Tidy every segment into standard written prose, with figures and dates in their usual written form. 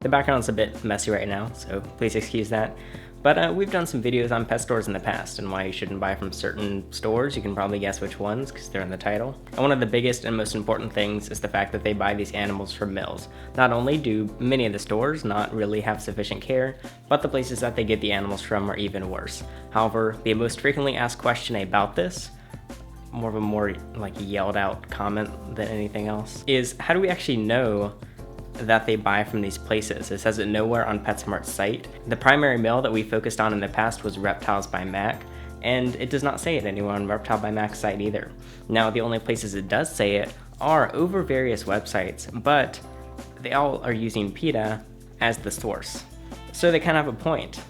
The background's a bit messy right now, so please excuse that. But we've done some videos on pet stores in the past and why you shouldn't buy from certain stores. You can probably guess which ones because they're in the title. And one of the biggest and most important things is the fact that they buy these animals from mills. Not only do many of the stores not really have sufficient care, but the places that they get the animals from are even worse. However, the most frequently asked question about this, more like yelled out comment than anything else, is how do we actually know that they buy from these places? It says it nowhere on PetSmart's site. The primary mill that we focused on in the past was Reptiles by Mack, and it does not say it anywhere on Reptile by Mack's site either. Now, the only places it does say it are over various websites, but they all are using PETA as the source. So they kind of have a point.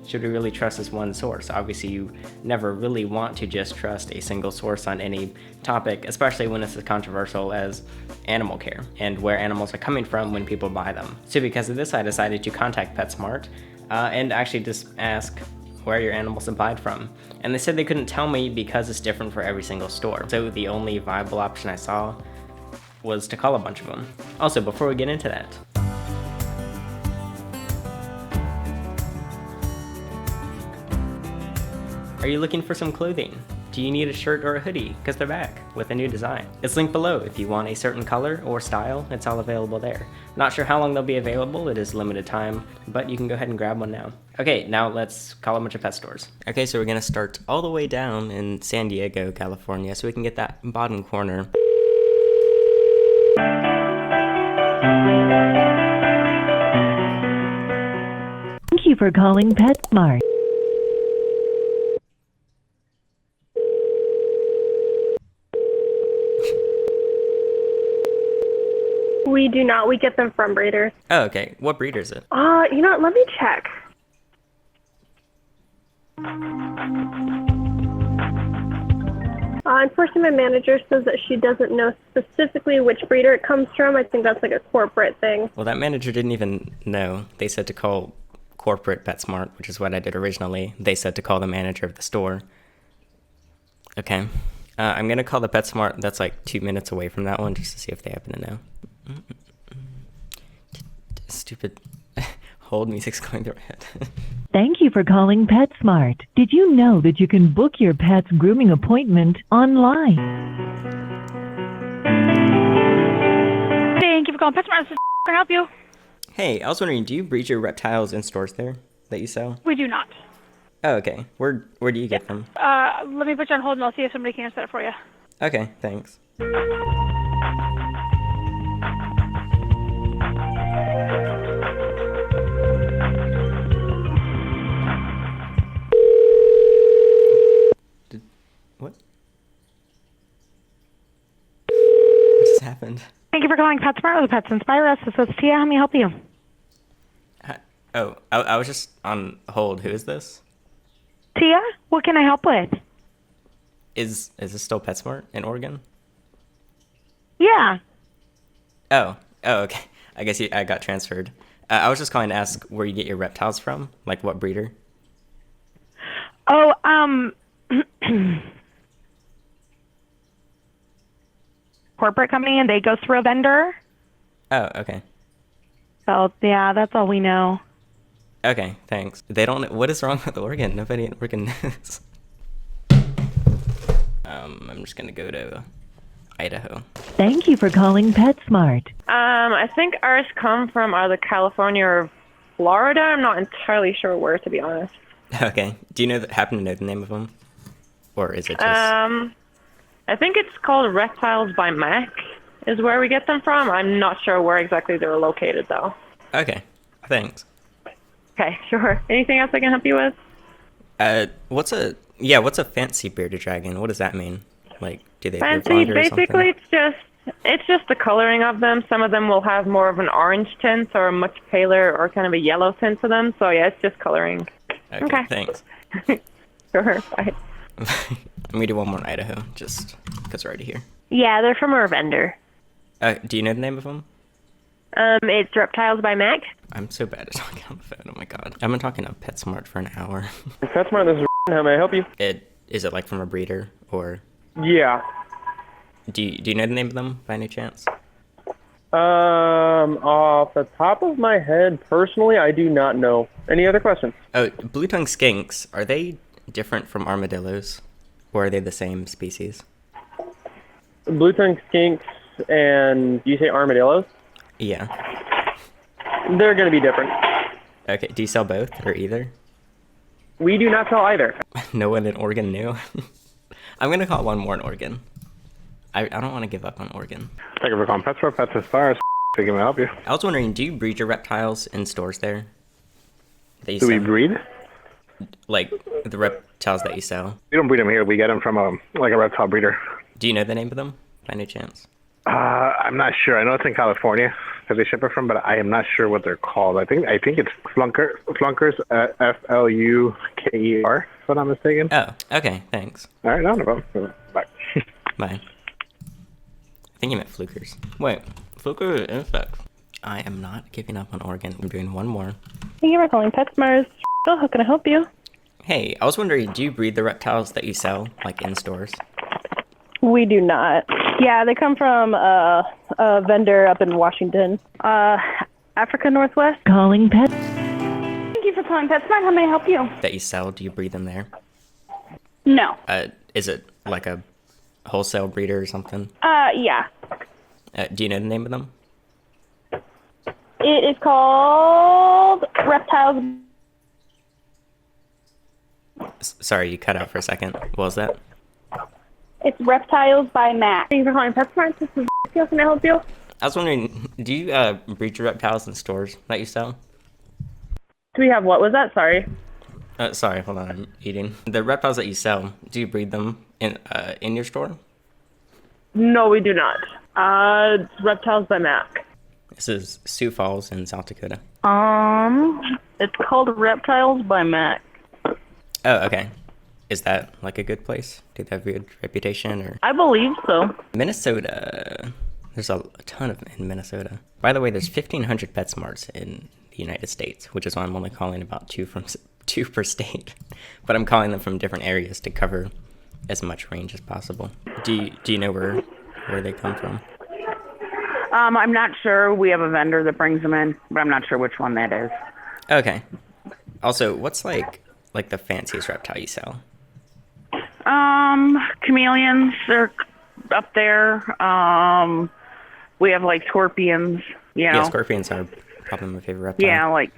Should we really trust this one source? Obviously, you never really want to just trust a single source on any topic, especially when it's as controversial as animal care and where animals are coming from when people buy them. So because of this, I decided to contact PetSmart and actually just ask where your animal supplied from. And they said they couldn't tell me because it's different for every single store. So the only viable option I saw was to call a bunch of them. Also, before we get into that, are you looking for some clothing? Do you need a shirt or a hoodie? Because they're back with a new design. It's linked below if you want a certain color or style, it's all available there. Not sure how long they'll be available, it is limited time, but you can go ahead and grab one now. Okay, now let's call a bunch of pet stores. Okay, so we're gonna start all the way down in San Diego, California, so we can get that bottom corner. Thank you for calling PetSmart. We do not. We get them from breeders. Oh, okay. What breeder is it? You know what? Let me check. Unfortunately, my manager says that she doesn't know specifically which breeder it comes from. I think that's like a corporate thing. Well, that manager didn't even know. They said to call corporate PetSmart, which is what I did originally. They said to call the manager of the store. Okay. I'm going to call the PetSmart that's like 2 minutes away from that one just to see if they happen to know. Stupid hold music's going through my head. Thank you for calling PetSmart. Did you know that you can book your pet's grooming appointment online? Thank you for calling PetSmart. Can I help you? Hey, I was wondering, do you breed your reptiles in stores there that you sell? We do not. Oh, okay. Where do you get them? Let me put you on hold and I'll see if somebody can answer that for you. Okay, thanks. What just happened? Thank you for calling PetSmart with Pets Inspire Us. This is Tia. How may I help you? Oh, I was just on hold. Who is this? Tia, what can I help with? Is this still PetSmart in Oregon? Yeah. Oh, okay. I guess I got transferred. I was just calling to ask where you get your reptiles from, like what breeder? Oh, corporate company, and they go through a vendor. Oh, okay. So, yeah, that's all we know. Okay, thanks. They don't. What is wrong with Oregon? Nobody in Oregon knows. I'm just gonna go to Idaho. Thank you for calling PetSmart. I think ours come from either California or Florida. I'm not entirely sure where, to be honest. Okay. Do you happen to know the name of them, or is it just? I think it's called Reptiles by Mack is where we get them from. I'm not sure where exactly they're located, though. Okay. Thanks. Okay, sure. Anything else I can help you with? What's a fancy bearded dragon? What does that mean? Like, do they live Fancy, longer or basically, something? it's just the coloring of them. Some of them will have more of an orange tint or a much paler or kind of a yellow tint to them. So yeah, it's just coloring. Okay. Thanks. Sure. Bye. Let me do one more in Idaho, just because we're already here. Yeah, they're from our vendor. Do you know the name of them? It's Reptiles by Mack. I'm so bad at talking on the phone. Oh my god. I've been talking to PetSmart for an hour. PetSmart, this is how may I help you? Is it like from a breeder or? Yeah. Do you know the name of them by any chance? Off the top of my head, personally, I do not know. Any other questions? Oh, blue-tongued skinks, are they different from armadillos? Or are they the same species? Blue-tongued skinks and you say armadillos? Yeah. They're going to be different. Okay, do you sell both or either? We do not sell either. No one in Oregon knew. I'm gonna call one more in Oregon. I don't want to give up on Oregon. Thank you for calling PetSmart. PetSmart. Can I help you? I was wondering, do you breed your reptiles in stores there? That you Do we sell? breed? Like the reptiles that you sell. We don't breed them here. We get them from a reptile breeder. Do you know the name of them by any chance? I'm not sure. I know it's in California that they ship it from, but I am not sure what they're called. I think it's Flunkers, Fluker, if I'm not mistaken. Oh, okay, thanks. All right, no problem. Bye. Bye. I think you meant flukers. Wait, fluker is insects. I am not giving up on Oregon. I'm doing one more. Thank you for calling PetSmarts. Oh, how can I help you? Hey, I was wondering, do you breed the reptiles that you sell, like in stores? We do not. Yeah, they come from a vendor up in Washington. Africa Northwest. Calling Pet. Thank you for calling PetSmart. How may I help you? That you sell, do you breed them there? No. Is it like a wholesale breeder or something? Yeah. Do you know the name of them? It is called Reptiles. Sorry, you cut out for a second. What was that? It's Reptiles by Mack. Thank you for calling PetSmart. This is how can I help you? I was wondering, do you breed your reptiles in stores that you sell? Do we have what was that? Sorry. Sorry, hold on, I'm eating. The reptiles that you sell, do you breed them in your store? No, we do not. It's Reptiles by Mack. This is Sioux Falls in South Dakota. It's called Reptiles by Mack. Oh, okay. Is that like a good place? Do they have a good reputation or? I believe so. Minnesota. There's a ton of them in Minnesota. By the way, there's 1,500 PetSmarts in the United States, which is why I'm only calling about two per state. But I'm calling them from different areas to cover as much range as possible. Do you know where they come from? I'm not sure. We have a vendor that brings them in, but I'm not sure which one that is. Okay. Also, what's like the fanciest reptile you sell? Chameleons are up there. We have like scorpions, you know. Yeah, scorpions are probably my favorite reptile.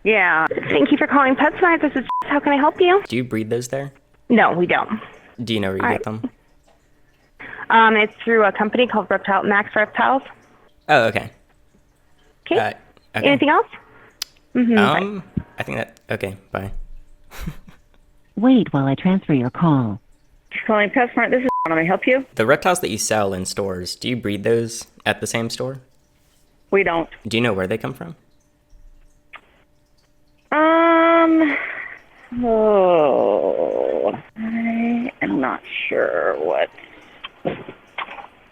Yeah. Thank you for calling PetSmart. This is how can I help you? Do you breed those there? No, we don't. Do you know where you get them? It's through a company called Max Reptiles. Oh, okay. Okay. Okay. Anything else? I think that. Okay. Bye. Wait while I transfer your call. Calling PetSmart. This is how may I help you? The reptiles that you sell in stores, do you breed those at the same store? We don't. Do you know where they come from? I am not sure what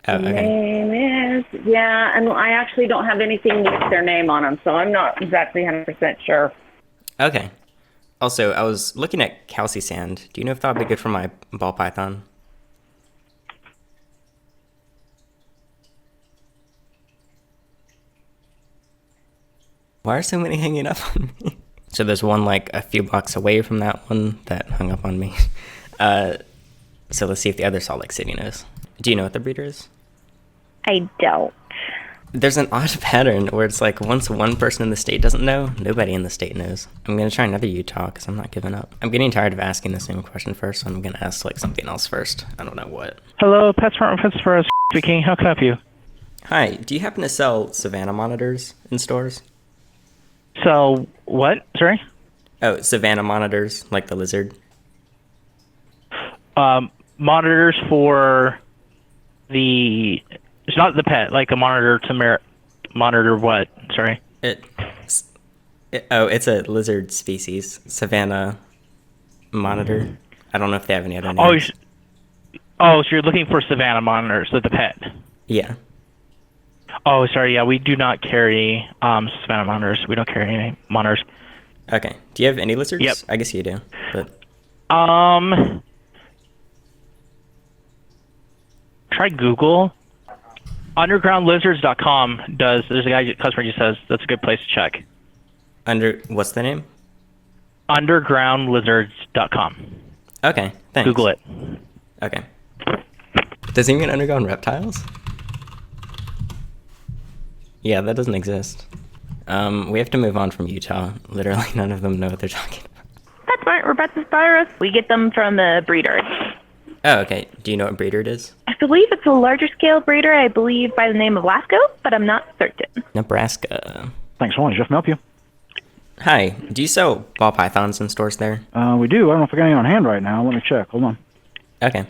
Oh, okay. name is. Yeah, and I actually don't have anything with their name on them, so I'm not exactly 100% sure. Okay. Also, I was looking at calci sand. Do you know if that would be good for my ball python? Why are so many hanging up on me? So there's one like a few blocks away from that one that hung up on me. So let's see if the other Salt Lake City knows. Do you know what the breeder is? I don't. There's an odd pattern where it's like once one person in the state doesn't know, nobody in the state knows. I'm going to try another Utah because I'm not giving up. I'm getting tired of asking the same question first, so I'm going to ask like something else first. I don't know what. Hello, PetSmart PetSmart speaking. How can I help you? Hi, do you happen to sell Savannah monitors in stores? So, what? Sorry? Oh, Savannah monitors, like the lizard. Monitors for the... It's not the pet, like a monitor to monitor what? Sorry? It's a lizard species. Savannah monitor. I don't know if they have any other names. So you're looking for Savannah monitors, the pet? Yeah. Oh, sorry, yeah, we do not carry Savannah monitors. We don't carry any monitors. Okay. Do you have any lizards? Yep. I guess you do, but... Try Google. Undergroundlizards.com does. There's a guy, customer just says that's a good place to check. What's the name? Undergroundlizards.com. Okay, thanks. Google it. Okay. Does he mean Underground Reptiles? Yeah, that doesn't exist. We have to move on from Utah. Literally none of them know what they're talking about. PetSmart, we're pet virus. We get them from the breeder. Oh, okay. Do you know what breeder it is? I believe it's a larger scale breeder, I believe by the name of Lasco, but I'm not certain. Nebraska. Thanks so much. Jeff, can I help you? Hi. Do you sell ball pythons in stores there? We do. I don't know if I got any on hand right now. Let me check. Hold on. Okay.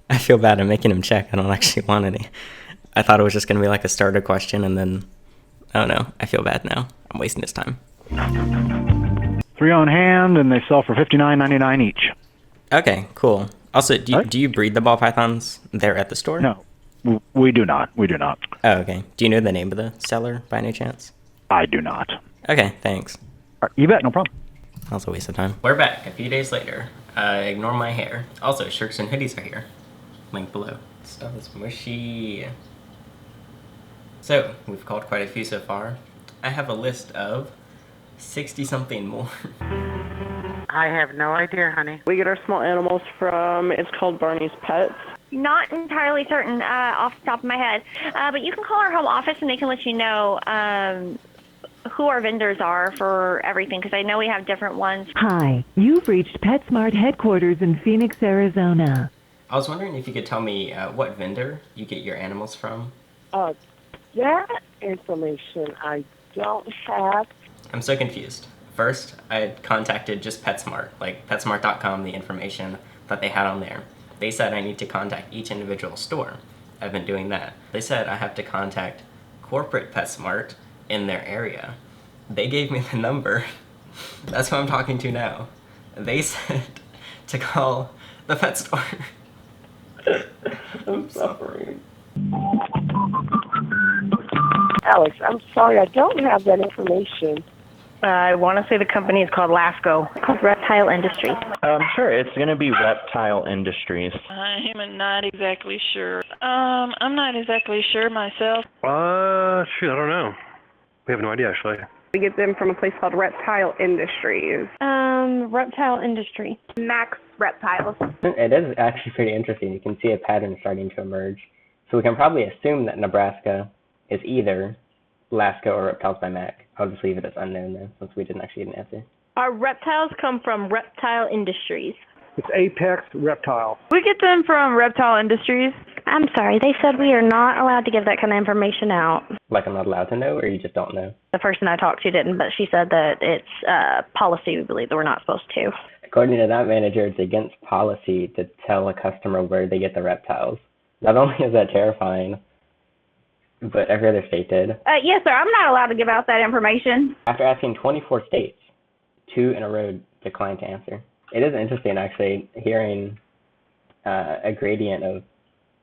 I feel bad. I'm making him check. I don't actually want any. I thought it was just going to be like a starter question, and then, I don't know. I feel bad now. I'm wasting his time. 3 on hand, and they sell for $59.99 each. Okay, cool. Also, do you breed the ball pythons there at the store? No, we do not. We do not. Oh, okay. Do you know the name of the seller by any chance? I do not. Okay, thanks. You bet, no problem. That was a waste of time. We're back a few days later. Ignore my hair. Also, shirts and hoodies are here. Link below. Stuff is mushy. So, we've called quite a few so far. I have a list of 60-something more. I have no idea, honey. We get our small animals from, it's called Barney's Pets. Not entirely certain off the top of my head, but you can call our home office and they can let you know who our vendors are for everything, because I know we have different ones. Hi, you've reached PetSmart headquarters in Phoenix, Arizona. I was wondering if you could tell me what vendor you get your animals from. That information I don't have. I'm so confused. First, I had contacted just PetSmart, like PetSmart.com, the information that they had on there. They said I need to contact each individual store. I've been doing that. They said I have to contact corporate PetSmart in their area. They gave me the number. That's who I'm talking to now. They said to call the pet store. I'm suffering. Alex, I'm sorry, I don't have that information. I want to say the company is called Lasco. Called Reptile Industries. Sure, it's going to be Reptile Industries. I am not exactly sure. I'm not exactly sure myself. Shoot, I don't know. We have no idea, actually. We get them from a place called Reptile Industries. Reptile Industry. Mack's Reptiles. It is actually pretty interesting. You can see a pattern starting to emerge. So we can probably assume that Nebraska is either Lasco or Reptiles by Mack. I'll just leave it as unknown then, since we didn't actually get an answer. Our reptiles come from Reptile Industries. It's Apex Reptile. We get them from Reptile Industries. I'm sorry, they said we are not allowed to give that kind of information out. Like I'm not allowed to know, or you just don't know? The person I talked to didn't, but she said that it's policy, we believe, that we're not supposed to. According to that manager, it's against policy to tell a customer where they get the reptiles. Not only is that terrifying, but every other state did. Yes, sir, I'm not allowed to give out that information. After asking 24 states, 2 in a row declined to answer. It is interesting, actually, hearing a gradient of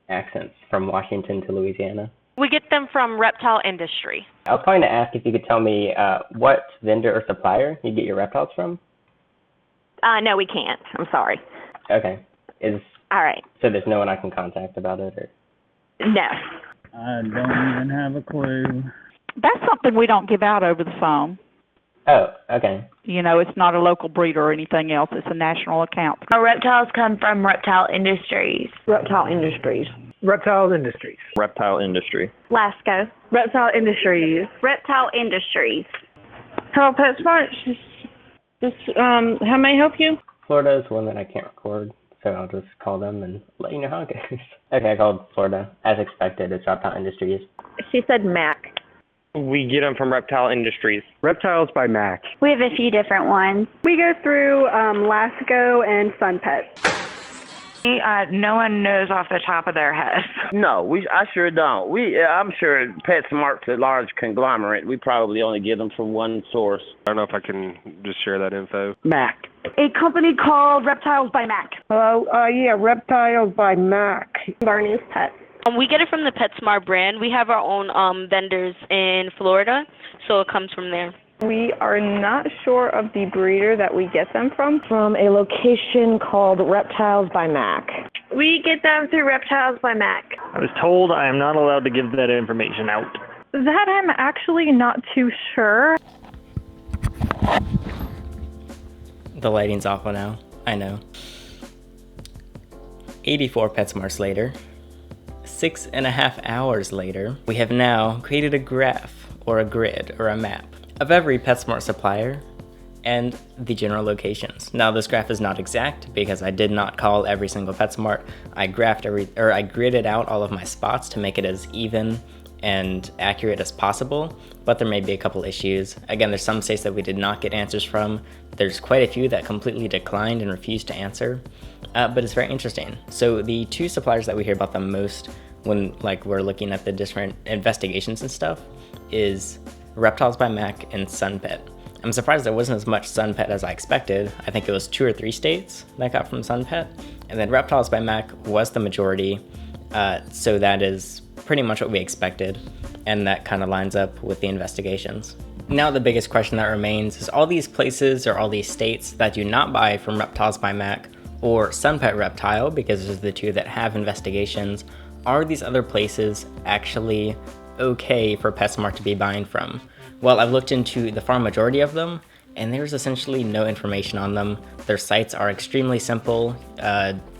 accents from Washington to Louisiana. We get them from Reptile Industry. I was calling to ask if you could tell me what vendor or supplier you get your reptiles from? No, we can't. I'm sorry. Okay. All right. So there's no one I can contact about it? Or? No. I don't even have a clue. That's something we don't give out over the phone. Oh, okay. You know, it's not a local breeder or anything else. It's a national account. Our reptiles come from Reptile Industries. Reptile Industries. Reptile Industries. Reptile Industry. Lasco. Reptile Industries. Reptile Industries. Hello, PetSmart. How may I help you? Florida is one that I can't record, so I'll just call them and let you know how it goes. Okay, I called Florida. As expected, it's Reptile Industries. She said Mack. We get them from Reptile Industries. Reptiles by Mack. We have a few different ones. We go through Lasco and Sunpet. No one knows off the top of their head. No, I sure don't. I'm sure PetSmart's a large conglomerate. We probably only get them from one source. I don't know if I can just share that info. Mack. A company called Reptiles by Mack. Hello? Yeah, Reptiles by Mack. Barney's Pets. We get it from the PetSmart brand. We have our own vendors in Florida, so it comes from there. We are not sure of the breeder that we get them from. From a location called Reptiles by Mack. We get them through Reptiles by Mack. I was told I am not allowed to give that information out. That I'm actually not too sure. The lighting's awful now, I know. 84 PetSmarts later, 6.5 hours later, we have now created a graph, or a grid, or a map, of every PetSmart supplier and the general locations. Now this graph is not exact because I did not call every single PetSmart. I gridded out all of my spots to make it as even and accurate as possible, but there may be a couple issues. Again, there's some states that we did not get answers from. There's quite a few that completely declined and refused to answer, but it's very interesting. So the two suppliers that we hear about the most when we're looking at the different investigations and stuff is Reptiles by Mack and Sunpet. I'm surprised there wasn't as much Sunpet as I expected. I think it was 2 or 3 states that got from Sunpet, and then Reptiles by Mack was the majority, so that is pretty much what we expected, and that kind of lines up with the investigations. Now the biggest question that remains is all these places or all these states that do not buy from Reptiles by Mack or Sunpet Reptile, because those are the two that have investigations, are these other places actually okay for PetSmart to be buying from? Well, I've looked into the far majority of them, and there's essentially no information on them. Their sites are extremely simple.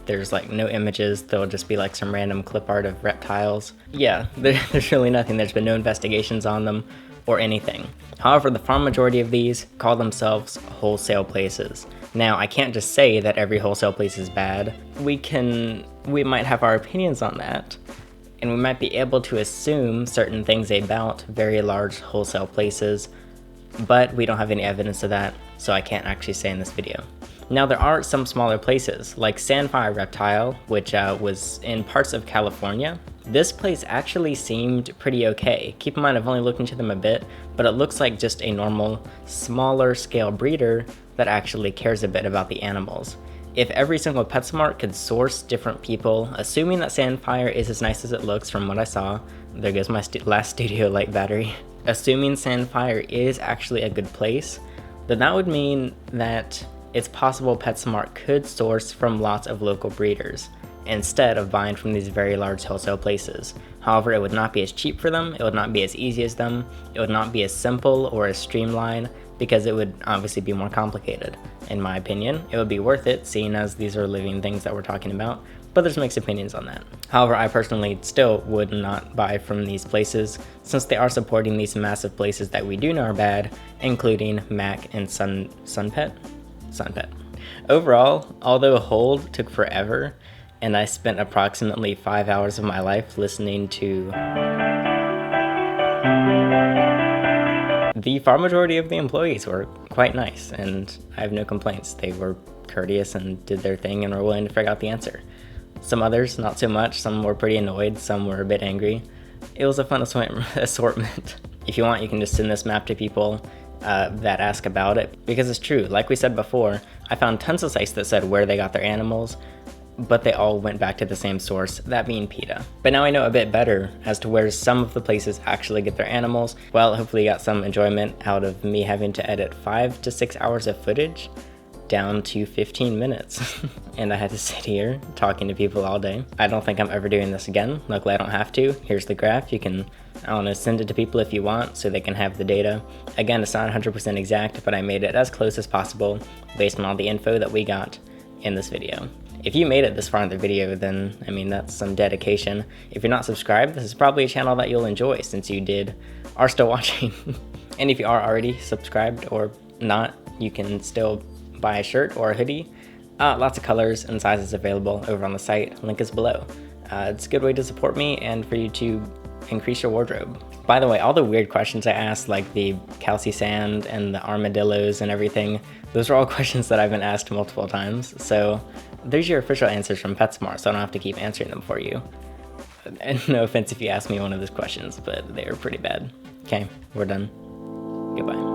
There's no images. There'll just be some random clip art of reptiles. Yeah, there's really nothing. There's been no investigations on them or anything. However, the far majority of these call themselves wholesale places. Now, I can't just say that every wholesale place is bad. We might have our opinions on that, and we might be able to assume certain things about very large wholesale places, but we don't have any evidence of that, so I can't actually say in this video. Now, there are some smaller places, like Fire Reptile, which was in parts of California. This place actually seemed pretty okay. Keep in mind, I've only looked into them a bit, but it looks like just a normal, smaller scale breeder that actually cares a bit about the animals. If every single PetSmart could source different people, assuming that Fire is as nice as it looks from what I saw, there goes my last studio light battery, assuming Fire is actually a good place, then that would mean that it's possible PetSmart could source from lots of local breeders instead of buying from these very large wholesale places. However, it would not be as cheap for them, it would not be as easy as them, it would not be as simple or as streamlined, because it would obviously be more complicated. In my opinion, it would be worth it, seeing as these are living things that we're talking about, but there's mixed opinions on that. However, I personally still would not buy from these places, since they are supporting these massive places that we do know are bad, including Mack and Sunpet. Overall, although hold took forever, and I spent approximately 5 hours of my life listening to the far majority of the employees were quite nice, and I have no complaints. They were courteous and did their thing and were willing to figure out the answer. Some others, not so much. Some were pretty annoyed, some were a bit angry. It was a fun assortment. If you want, you can just send this map to people that ask about it, because it's true. Like we said before, I found tons of sites that said where they got their animals, but they all went back to the same source, that being PETA. But now I know a bit better as to where some of the places actually get their animals. Well, hopefully you got some enjoyment out of me having to edit 5 to 6 hours of footage down to 15 minutes. And I had to sit here talking to people all day. I don't think I'm ever doing this again. Luckily I don't have to. Here's the graph. You can, send it to people if you want so they can have the data. Again, it's not 100% exact, but I made it as close as possible based on all the info that we got in this video. If you made it this far in the video, then, that's some dedication. If you're not subscribed, this is probably a channel that you'll enjoy since you are still watching. And if you are already subscribed or not, you can still buy a shirt or a hoodie. Lots of colors and sizes available over on the site. Link is below. It's a good way to support me and for you to increase your wardrobe. By the way, all the weird questions I asked, like the calci sand and the armadillos and everything, those are all questions that I've been asked multiple times. So there's your official answers from PetSmart, so I don't have to keep answering them for you. And no offense if you ask me one of those questions, but they were pretty bad. Okay, we're done. Goodbye.